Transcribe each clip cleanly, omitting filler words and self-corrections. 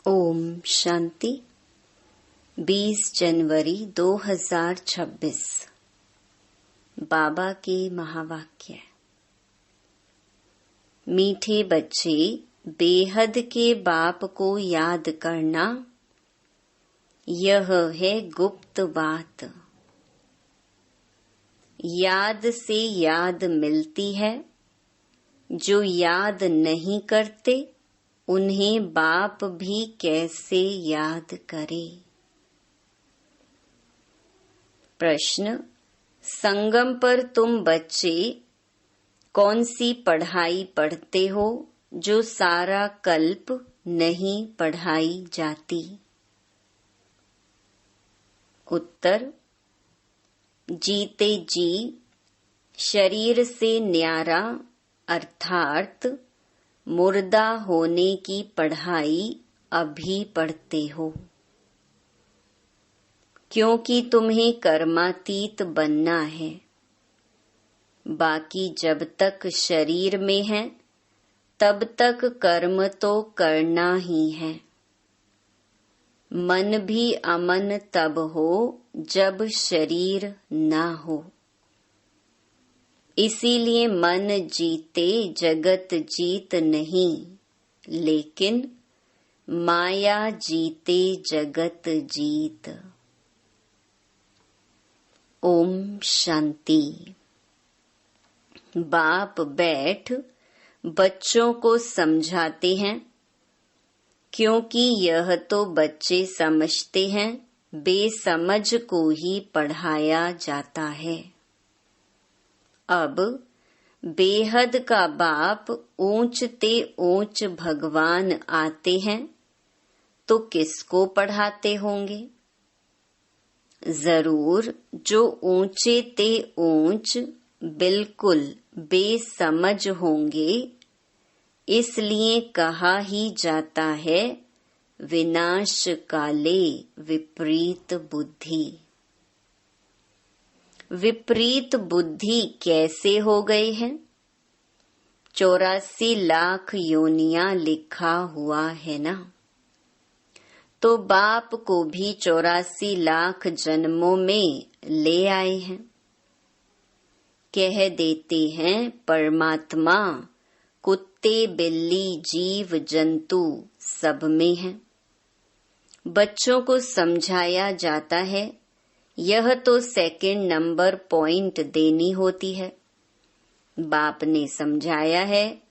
ओम शांति। 20 जनवरी 2026। बाबा के महावाक्य। मीठे बच्चे, बेहद के बाप को याद करना, यह है गुप्त बात। याद से याद मिलती है। जो याद नहीं करते उन्हें बाप भी कैसे याद करे। प्रश्न: संगम पर तुम बच्चे कौन सी पढ़ाई पढ़ते हो जो सारा कल्प नहीं पढ़ाई जाती? उत्तर: जीते जी शरीर से न्यारा अर्थात मुर्दा होने की पढ़ाई अभी पढ़ते हो, क्योंकि तुम्हें कर्मातीत बनना है। बाकी जब तक शरीर में है तब तक कर्म तो करना ही है। मन भी अमन तब हो जब शरीर ना हो। इसीलिए मन जीते जगत जीत नहीं, लेकिन माया जीते जगत जीत। ओम शांति। बाप बैठ बच्चों को समझाते हैं, क्योंकि यह तो बच्चे समझते हैं, बेसमझ को ही पढ़ाया जाता है। अब बेहद का बाप ऊंचते ऊंच भगवान आते हैं तो किसको पढ़ाते होंगे? जरूर जो ऊंचे ते ऊंच बिल्कुल बेसमझ होंगे। इसलिए कहा ही जाता है, विनाश काले विपरीत बुद्धि। विपरीत बुद्धि कैसे हो गई है? 84 लाख योनियां लिखा हुआ है ना। तो बाप को भी 84 लाख जन्मों में ले आए हैं। कह देते हैं परमात्मा कुत्ते बिल्ली जीव जंतु सब में है। बच्चों को समझाया जाता है, यह तो सेकंड नंबर पॉइंट देनी होती है। बाप ने समझाया है,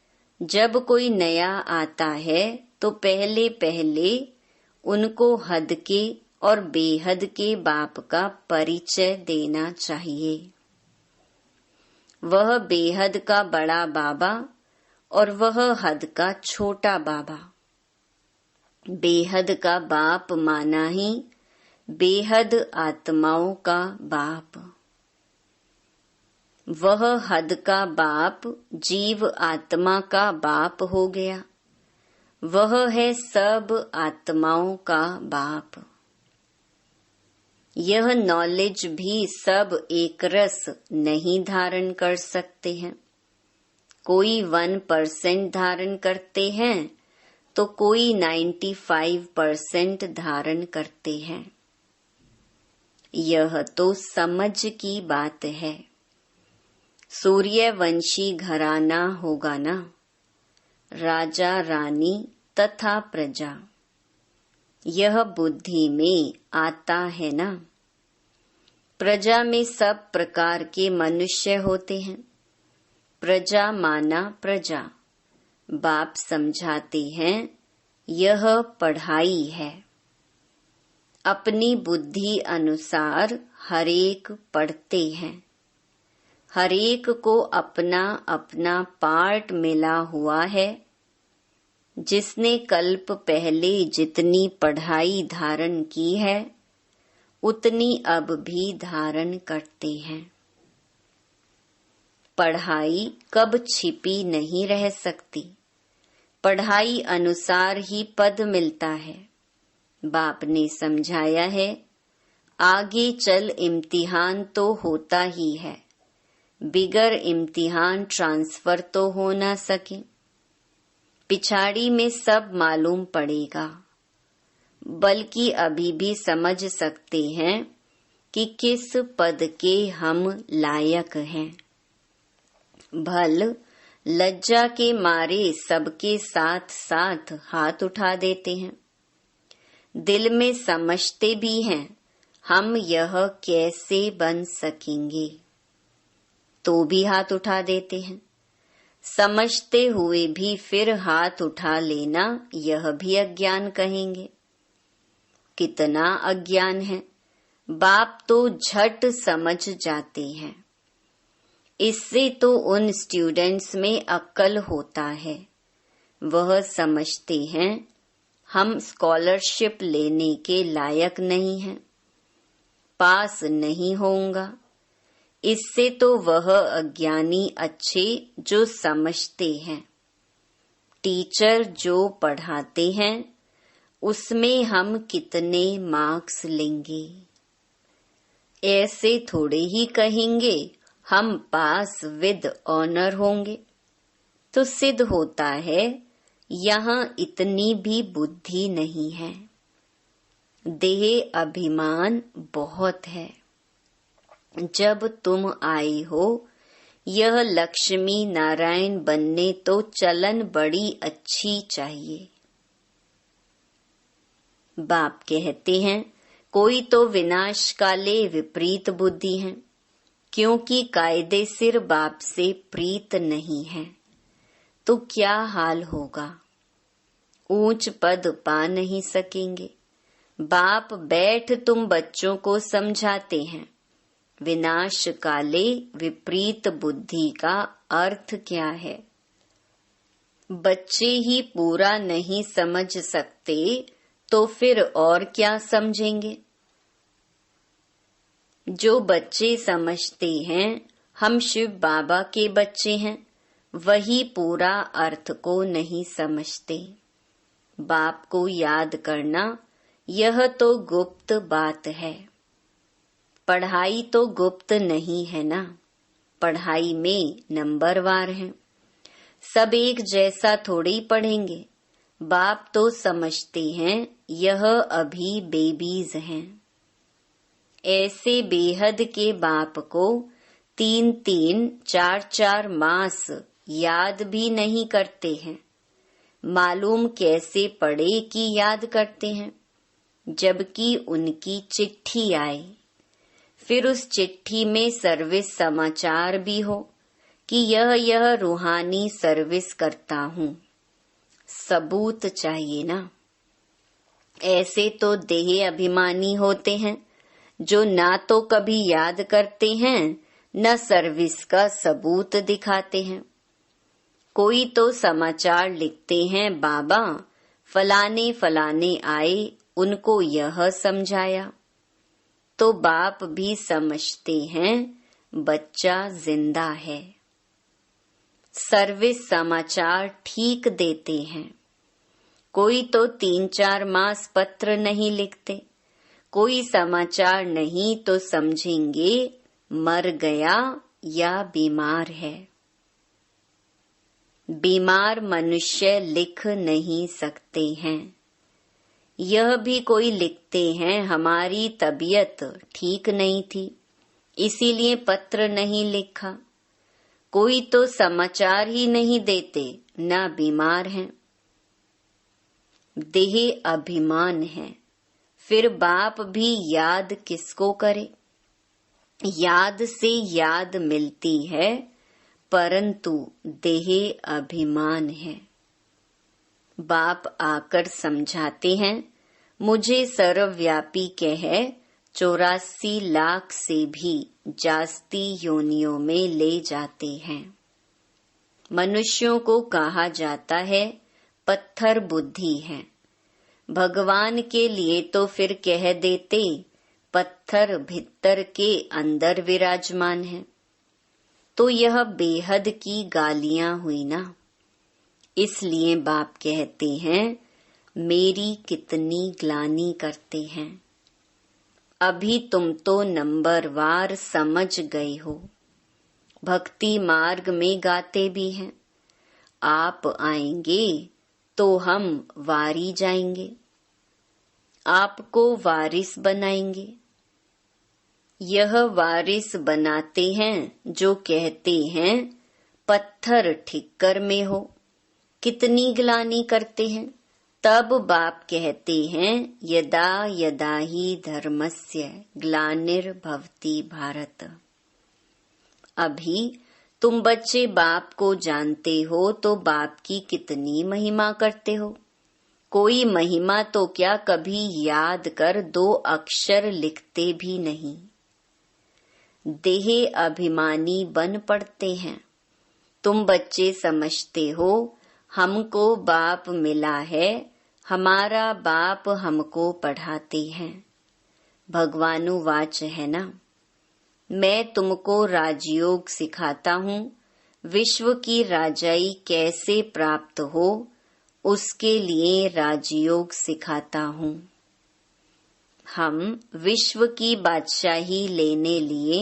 जब कोई नया आता है तो पहले पहले उनको हद के और बेहद के बाप का परिचय देना चाहिए। वह बेहद का बड़ा बाबा और वह हद का छोटा बाबा। बेहद का बाप माना ही बेहद आत्माओं का बाप। वह हद का बाप जीव आत्मा का बाप हो गया। वह है सब आत्माओं का बाप। यह नॉलेज भी सब एक रस नहीं धारण कर सकते हैं। कोई 1% धारण करते हैं तो कोई 95% धारण करते हैं। यह तो समझ की बात है। सूर्यवंशी घराना होगा ना, राजा रानी तथा प्रजा। यह बुद्धि में आता है ना। प्रजा में सब प्रकार के मनुष्य होते हैं। प्रजा माना प्रजा। बाप समझाते हैं, यह पढ़ाई है। अपनी बुद्धि अनुसार हरेक पढ़ते हैं। हरेक को अपना अपना पार्ट मिला हुआ है। जिसने कल्प पहले जितनी पढ़ाई धारण की है उतनी अब भी धारण करते हैं। पढ़ाई कब छिपी नहीं रह सकती। पढ़ाई अनुसार ही पद मिलता है। बाप ने समझाया है, आगे चल इम्तिहान तो होता ही है, बिगर इम्तिहान ट्रांसफर तो हो ना सके। पिछाड़ी में सब मालूम पड़ेगा। बल्कि अभी भी समझ सकते हैं कि किस पद के हम लायक हैं। भल लज्जा के मारे सबके साथ साथ हाथ उठा देते हैं। दिल में समझते भी हैं हम यह कैसे बन सकेंगे, तो भी हाथ उठा देते हैं। समझते हुए भी फिर हाथ उठा लेना यह भी अज्ञान कहेंगे। कितना अज्ञान है, बाप तो झट समझ जाते हैं। इससे तो उन स्टूडेंट्स में अक्ल होता है। वह समझते हैं हम स्कॉलरशिप लेने के लायक नहीं हैं, पास नहीं होऊंगा। इससे तो वह अज्ञानी अच्छे जो समझते हैं। टीचर जो पढ़ाते हैं उसमें हम कितने मार्क्स लेंगे, ऐसे थोड़े ही कहेंगे हम पास विद ऑनर होंगे। तो सिद्ध होता है यहाँ इतनी भी बुद्धि नहीं है। देह अभिमान बहुत है। जब तुम आई हो यह लक्ष्मी नारायण बनने तो चलन बड़ी अच्छी चाहिए। बाप कहते हैं कोई तो विनाश काले विपरीत बुद्धि है, क्योंकि कायदे सिर बाप से प्रीत नहीं है। तो क्या हाल होगा, ऊंच पद पा नहीं सकेंगे। बाप बैठ तुम बच्चों को समझाते हैं विनाश काले विपरीत बुद्धि का अर्थ क्या है। बच्चे ही पूरा नहीं समझ सकते तो फिर और क्या समझेंगे। जो बच्चे समझते हैं हम शिव बाबा के बच्चे हैं, वही पूरा अर्थ को नहीं समझते। बाप को याद करना यह तो गुप्त बात है। पढ़ाई तो गुप्त नहीं है ना, पढ़ाई में नंबरवार है। सब एक जैसा थोड़ी पढ़ेंगे। बाप तो समझते हैं यह अभी बेबीज हैं। ऐसे बेहद के बाप को 3-3, 4-4 मास याद भी नहीं करते हैं। मालूम कैसे पढ़े कि याद करते हैं, जबकि उनकी चिट्ठी आए, फिर उस चिट्ठी में सर्विस समाचार भी हो कि यह रूहानी सर्विस करता हूँ। सबूत चाहिए ना। ऐसे तो देह अभिमानी होते हैं जो ना तो कभी याद करते हैं न सर्विस का सबूत दिखाते हैं। कोई तो समाचार लिखते हैं बाबा फलाने फलाने आए, उनको यह समझाया। तो बाप भी समझते हैं बच्चा जिंदा है। सर्विस समाचार ठीक देते हैं। कोई तो 3-4 मास पत्र नहीं लिखते। कोई समाचार नहीं तो समझेंगे मर गया या बीमार है। बीमार मनुष्य लिख नहीं सकते हैं। यह भी कोई लिखते हैं हमारी तबीयत ठीक नहीं थी, इसीलिए पत्र नहीं लिखा। कोई तो समाचार ही नहीं देते, ना बीमार हैं। देह अभिमान है, फिर बाप भी याद किसको करे। याद से याद मिलती है, परंतु देह अभिमान है। बाप आकर समझाते हैं मुझे सर्वव्यापी कह 84 लाख से भी जास्ती योनियों में ले जाते हैं। मनुष्यों को कहा जाता है पत्थर बुद्धि है। भगवान के लिए तो फिर कह देते पत्थर भीतर के अंदर विराजमान है। तो यह बेहद की गालियां हुई ना। इसलिए बाप कहते हैं मेरी कितनी ग्लानि करते हैं। अभी तुम तो नंबरवार समझ गए हो। भक्ति मार्ग में गाते भी हैं आप आएंगे तो हम वारी जाएंगे। आपको वारिस बनाएंगे। यह वारिस बनाते हैं जो कहते हैं पत्थर ठिक्कर में हो। कितनी ग्लानि करते हैं। तब बाप कहते हैं यदा यदा ही धर्मस्य ग्लानिर्भवति भारत। अभी तुम बच्चे बाप को जानते हो तो बाप की कितनी महिमा करते हो। कोई महिमा तो क्या कभी याद कर 2 अक्षर लिखते भी नहीं। देह अभिमानी बन पड़ते हैं। तुम बच्चे समझते हो हमको बाप मिला है, हमारा बाप हमको पढ़ाते हैं। भगवानुवाच है ना, मैं तुमको राजयोग सिखाता हूँ। विश्व की राजाई कैसे प्राप्त हो उसके लिए राजयोग सिखाता हूँ। हम विश्व की बादशाही लेने लिए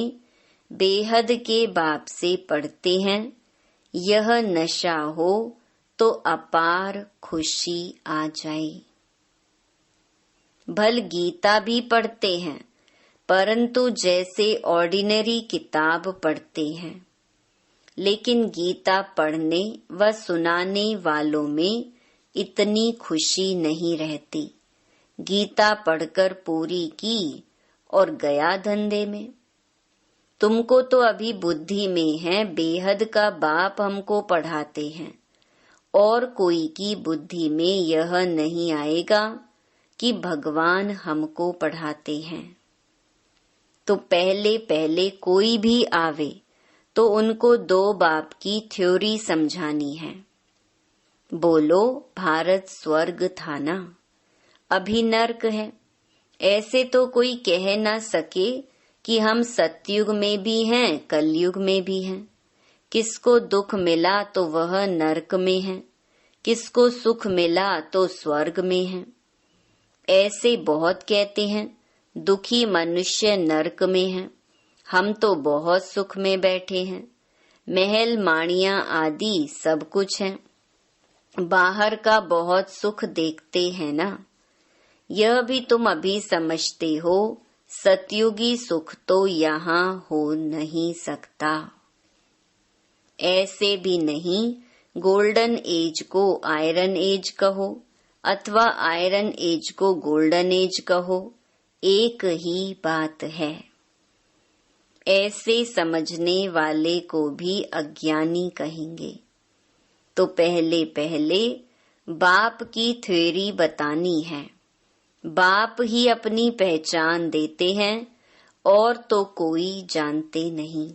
बेहद के बाप से पढ़ते हैं। यह नशा हो तो अपार खुशी आ जाए। भल गीता भी पढ़ते हैं, परंतु जैसे ऑर्डिनरी किताब पढ़ते हैं। लेकिन गीता पढ़ने व सुनाने वालों में इतनी खुशी नहीं रहती। गीता पढ़कर पूरी की और गया धंधे में। तुमको तो अभी बुद्धि में है बेहद का बाप हमको पढ़ाते हैं, और कोई की बुद्धि में यह नहीं आएगा कि भगवान हमको पढ़ाते हैं। तो पहले पहले कोई भी आवे तो उनको 2 बाप की थ्योरी समझानी है। बोलो भारत स्वर्ग था ना, अभी नर्क है। ऐसे तो कोई कह ना सके कि हम सतयुग में भी हैं, कलयुग में भी हैं। किसको दुख मिला तो वह नरक में है, किसको सुख मिला तो स्वर्ग में है। ऐसे बहुत कहते हैं दुखी मनुष्य नरक में है, हम तो बहुत सुख में बैठे हैं। महल माणियां आदि सब कुछ है, बाहर का बहुत सुख देखते हैं ना। यह भी तुम अभी समझते हो सतयुगी सुख तो यहाँ हो नहीं सकता। ऐसे भी नहीं गोल्डन एज को आयरन एज कहो अथवा आयरन एज को गोल्डन एज कहो, एक ही बात है। ऐसे समझने वाले को भी अज्ञानी कहेंगे। तो पहले पहले बाप की थ्योरी बतानी है। बाप ही अपनी पहचान देते हैं और तो कोई जानते नहीं।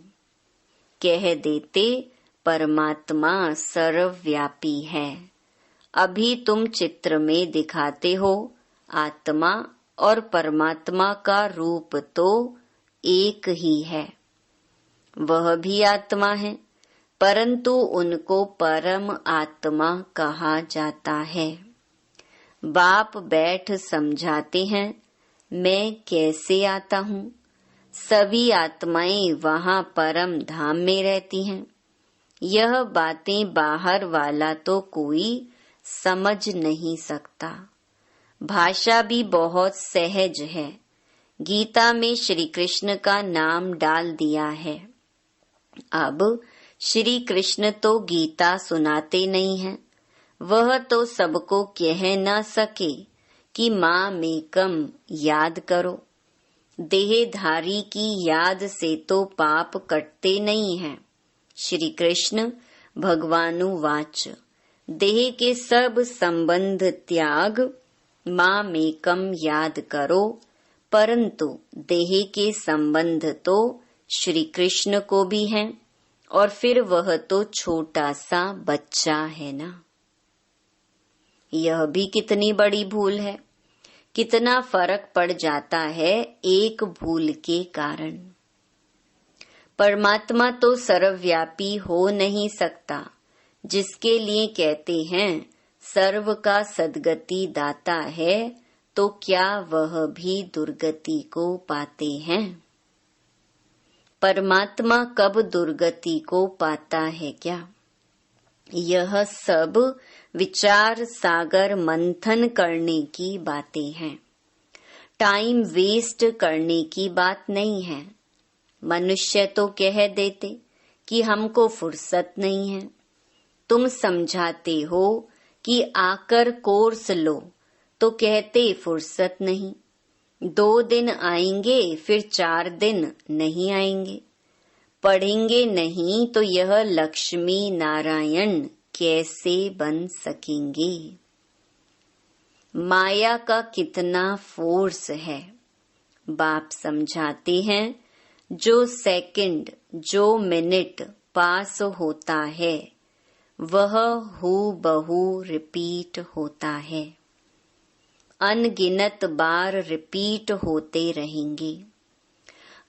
कह देते परमात्मा सर्वव्यापी है। अभी तुम चित्र में दिखाते हो आत्मा और परमात्मा का रूप तो एक ही है। वह भी आत्मा है, परंतु उनको परम आत्मा कहा जाता है। बाप बैठ समझाते हैं मैं कैसे आता हूँ। सभी आत्माएं वहाँ परम धाम में रहती हैं। यह बातें बाहर वाला तो कोई समझ नहीं सकता। भाषा भी बहुत सहज है। गीता में श्री कृष्ण का नाम डाल दिया है। अब श्री कृष्ण तो गीता सुनाते नहीं हैं। वह तो सबको कह न सके कि माँ मेकम याद करो। देहधारी की याद से तो पाप कटते नहीं हैं। श्री कृष्ण भगवानुवाच देह के सब संबंध त्याग माँ मेकम याद करो, परंतु देह के संबंध तो श्री कृष्ण को भी हैं, और फिर वह तो छोटा सा बच्चा है ना। यह भी कितनी बड़ी भूल है। कितना फर्क पड़ जाता है एक भूल के कारण। परमात्मा तो सर्वव्यापी हो नहीं सकता, जिसके लिए कहते हैं सर्व का सद्गति दाता है, तो क्या वह भी दुर्गति को पाते हैं? परमात्मा कब दुर्गति को पाता है क्या? यह सब विचार सागर मंथन करने की बातें हैं। टाइम वेस्ट करने की बात नहीं है। मनुष्य तो कह देते कि हमको फुर्सत नहीं है। तुम समझाते हो कि आकर कोर्स लो तो कहते फुर्सत नहीं। 2 दिन आएंगे फिर 4 दिन नहीं आएंगे। पढ़ेंगे नहीं तो यह लक्ष्मी नारायण कैसे बन सकेंगे। माया का कितना फोर्स है। बाप समझाते हैं जो सेकंड जो मिनट पास होता है वह हूबहू रिपीट होता है। अनगिनत बार रिपीट होते रहेंगे।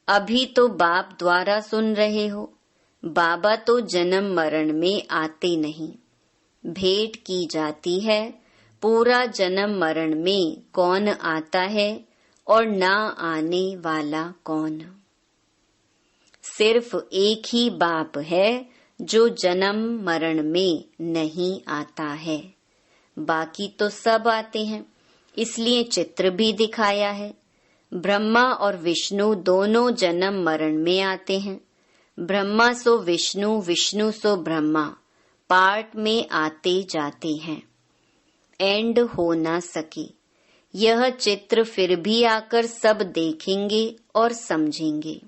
अभी तो बाप द्वारा सुन रहे हो। बाबा तो जन्म मरण में आते नहीं। भेंट की जाती है पूरा जन्म मरण में कौन आता है और ना आने वाला कौन। सिर्फ एक ही बाप है जो जन्म मरण में नहीं आता है। बाकी तो सब आते हैं, इसलिए चित्र भी दिखाया है। ब्रह्मा और विष्णु दोनों जन्म मरण में आते हैं। ब्रह्मा सो विष्णु, विष्णु सो ब्रह्मा पार्ट में आते जाते हैं। एंड हो ना सके। यह चित्र फिर भी आकर सब देखेंगे और समझेंगे।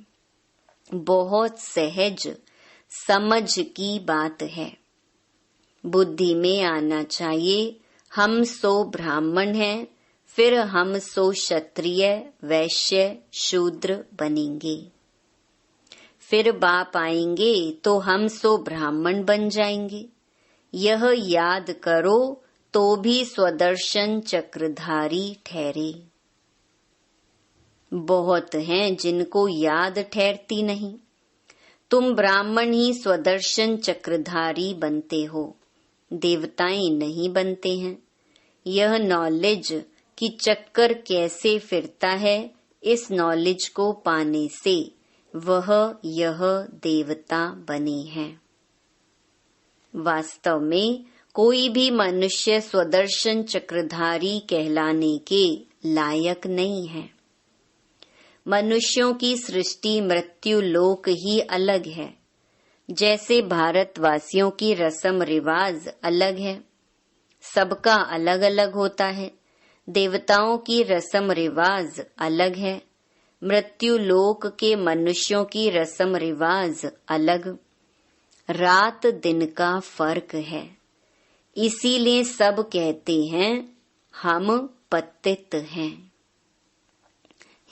बहुत सहज समझ की बात है। बुद्धि में आना चाहिए हम सो ब्राह्मण हैं, फिर हम सो क्षत्रिय वैश्य शूद्र बनेंगे। फिर बाप आएंगे तो हम सो ब्राह्मण बन जाएंगे। यह याद करो तो भी स्वदर्शन चक्रधारी ठहरे। बहुत हैं जिनको याद ठहरती नहीं। तुम ब्राह्मण ही स्वदर्शन चक्रधारी बनते हो, देवताएं नहीं बनते हैं। यह नॉलेज कि चक्कर कैसे फिरता है, इस नॉलेज को पाने से वह यह देवता बने हैं। वास्तव में कोई भी मनुष्य स्वदर्शन चक्रधारी कहलाने के लायक नहीं है। मनुष्यों की सृष्टि मृत्यु लोक ही अलग है। जैसे भारतवासियों की रस्म रिवाज अलग है, सबका अलग अलग होता है। देवताओं की रस्म रिवाज अलग है। मृत्यु लोक के मनुष्यों की रस्म रिवाज अलग। रात दिन का फर्क है। इसीलिए सब कहते हैं हम पतित हैं।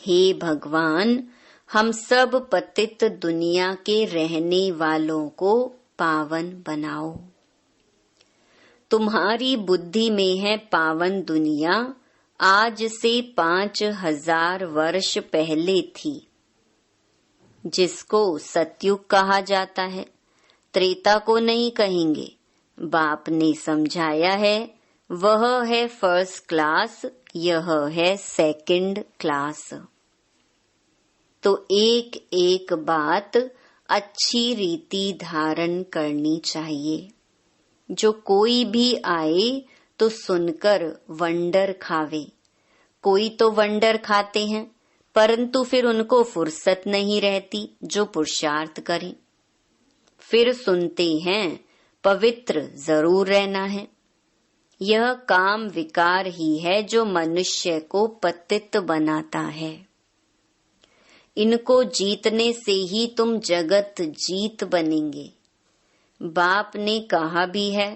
हे भगवान, हम सब पतित दुनिया के रहने वालों को पावन बनाओ। तुम्हारी बुद्धि में है पावन दुनिया आज से 5000 वर्ष पहले थी, जिसको सतयुग कहा जाता है। त्रेता को नहीं कहेंगे। बाप ने समझाया है वह है फर्स्ट क्लास, यह है सेकंड क्लास। तो एक एक बात अच्छी रीति धारण करनी चाहिए। जो कोई भी आए तो सुनकर वंडर खावे। कोई तो वंडर खाते हैं, परंतु फिर उनको फुर्सत नहीं रहती जो पुरुषार्थ करें। फिर सुनते हैं पवित्र जरूर रहना है। यह काम विकार ही है जो मनुष्य को पतित बनाता है। इनको जीतने से ही तुम जगत जीत बनेंगे। बाप ने कहा भी है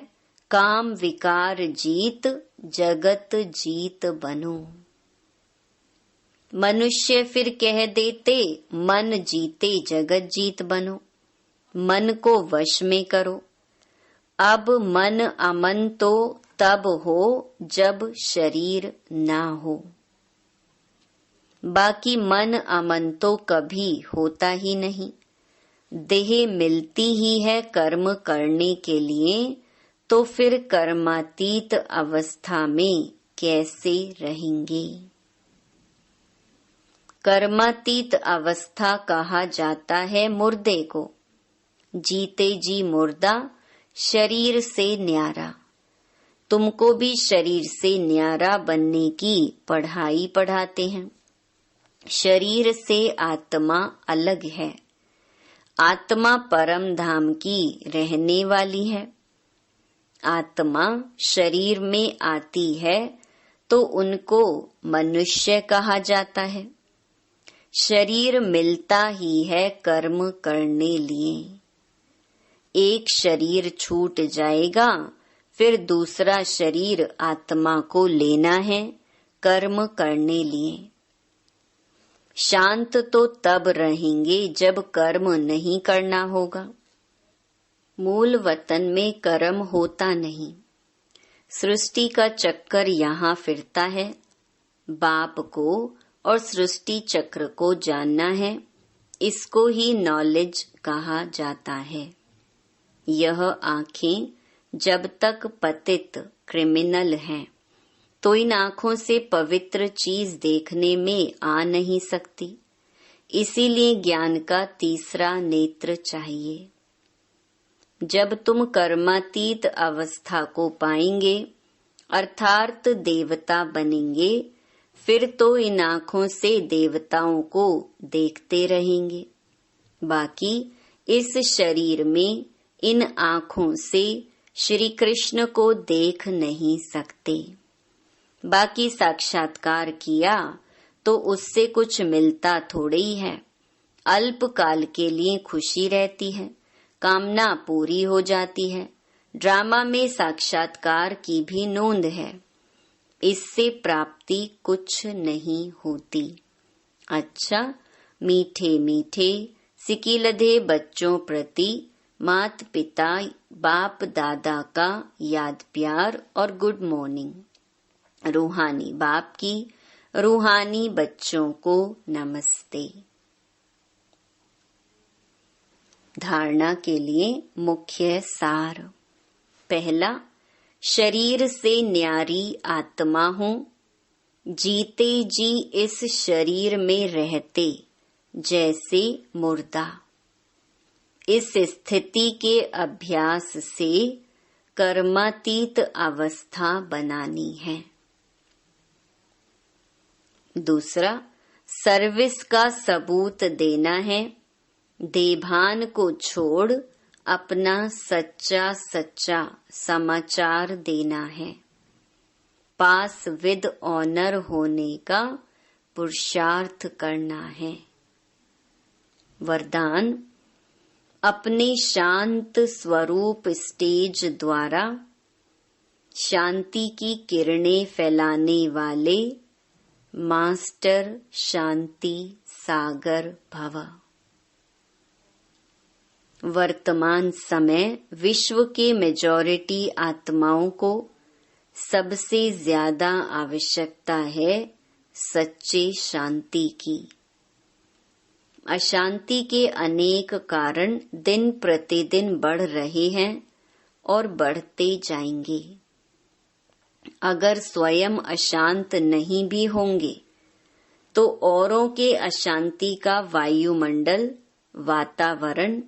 काम विकार जीत जगत जीत बनो। मनुष्य फिर कह देते मन जीते जगत जीत बनो। मन को वश में करो। अब मन अमन तो तब हो जब शरीर ना हो। बाकी मन अमन तो कभी होता ही नहीं। देह मिलती ही है कर्म करने के लिए, तो फिर कर्मातीत अवस्था में कैसे रहेंगे। कर्मातीत अवस्था कहा जाता है मुर्दे को। जीते जी मुर्दा, शरीर से न्यारा। तुमको भी शरीर से न्यारा बनने की पढ़ाई पढ़ाते हैं। शरीर से आत्मा अलग है। आत्मा परम धाम की रहने वाली है। आत्मा शरीर में आती है तो उनको मनुष्य कहा जाता है। शरीर मिलता ही है कर्म करने लिए। एक शरीर छूट जाएगा, फिर दूसरा शरीर आत्मा को लेना है कर्म करने लिए। शांत तो तब रहेंगे जब कर्म नहीं करना होगा। मूल वतन में कर्म होता नहीं। सृष्टि का चक्कर यहाँ फिरता है। बाप को और सृष्टि चक्र को जानना है। इसको ही नॉलेज कहा जाता है। यह आँखें जब तक पतित क्रिमिनल हैं, तो इन आँखों से पवित्र चीज देखने में आ नहीं सकती। इसीलिए ज्ञान का तीसरा नेत्र चाहिए। जब तुम कर्मातीत अवस्था को पाएंगे, अर्थात देवता बनेंगे, फिर तो इन आँखों से देवताओं को देखते रहेंगे। बाकी इस शरीर में इन आँखों से श्री कृष्ण को देख नहीं सकते। बाकी साक्षात्कार किया तो उससे कुछ मिलता थोड़ी ही है। अल्पकाल के लिए खुशी रहती है, कामना पूरी हो जाती है। ड्रामा में साक्षात्कार की भी नोंद है। इससे प्राप्ति कुछ नहीं होती। अच्छा, मीठे मीठे सिकिलधे बच्चों प्रति मात पिता बाप दादा का याद प्यार और गुड मॉर्निंग। रूहानी बाप की रूहानी बच्चों को नमस्ते। धारणा के लिए मुख्य सार। पहला, शरीर से न्यारी आत्मा हूँ। जीते जी इस शरीर में रहते जैसे मुर्दा। इस स्थिति के अभ्यास से कर्मातीत अवस्था बनानी है। दूसरा, सर्विस का सबूत देना है। देभान को छोड़ अपना सच्चा सच्चा समाचार देना है। पास विद ऑनर होने का पुरुषार्थ करना है। वरदान, अपने शांत स्वरूप स्टेज द्वारा शांति की किरणें फैलाने वाले मास्टर शांति सागर भव। वर्तमान समय विश्व के मेजॉरिटी आत्माओं को सबसे ज्यादा आवश्यकता है सच्चे शांति की। अशांति के अनेक कारण दिन प्रतिदिन बढ़ रहे हैं और बढ़ते जाएंगे। अगर स्वयं अशांत नहीं भी होंगे तो औरों के अशांति का वायुमंडल वातावरण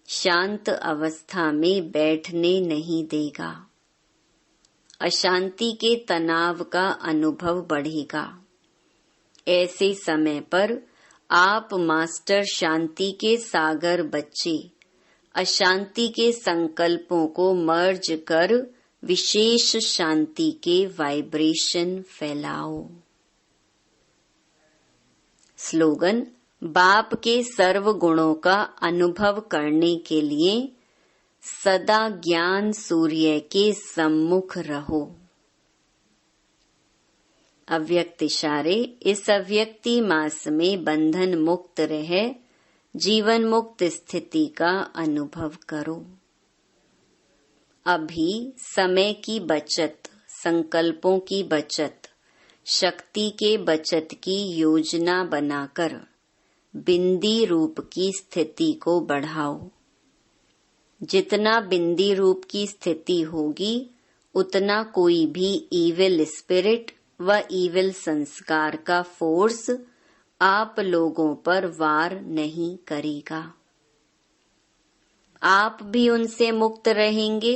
शांत अवस्था में बैठने नहीं देगा। अशांति के तनाव का अनुभव बढ़ेगा। ऐसे समय पर आप मास्टर शांति के सागर बच्चे अशांति के संकल्पों को मर्ज कर विशेष शांति के वाइब्रेशन फैलाओ। स्लोगन, बाप के सर्व गुणों का अनुभव करने के लिए सदा ज्ञान सूर्य के सम्मुख रहो। अव्यक्त इशारे, इस अव्यक्ति मास में बंधन मुक्त रहे जीवन मुक्त स्थिति का अनुभव करो। अभी समय की बचत, संकल्पों की बचत, शक्ति के बचत की योजना बनाकर बिंदी रूप की स्थिति को बढ़ाओ। जितना बिंदी रूप की स्थिति होगी उतना कोई भी इविल स्पिरिट व इविल संस्कार का फोर्स आप लोगों पर वार नहीं करेगा। आप भी उनसे मुक्त रहेंगे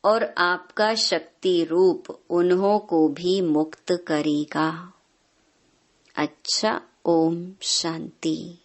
और आपका शक्ति रूप उन्हों को भी मुक्त करेगा। अच्छा, ओम शांति।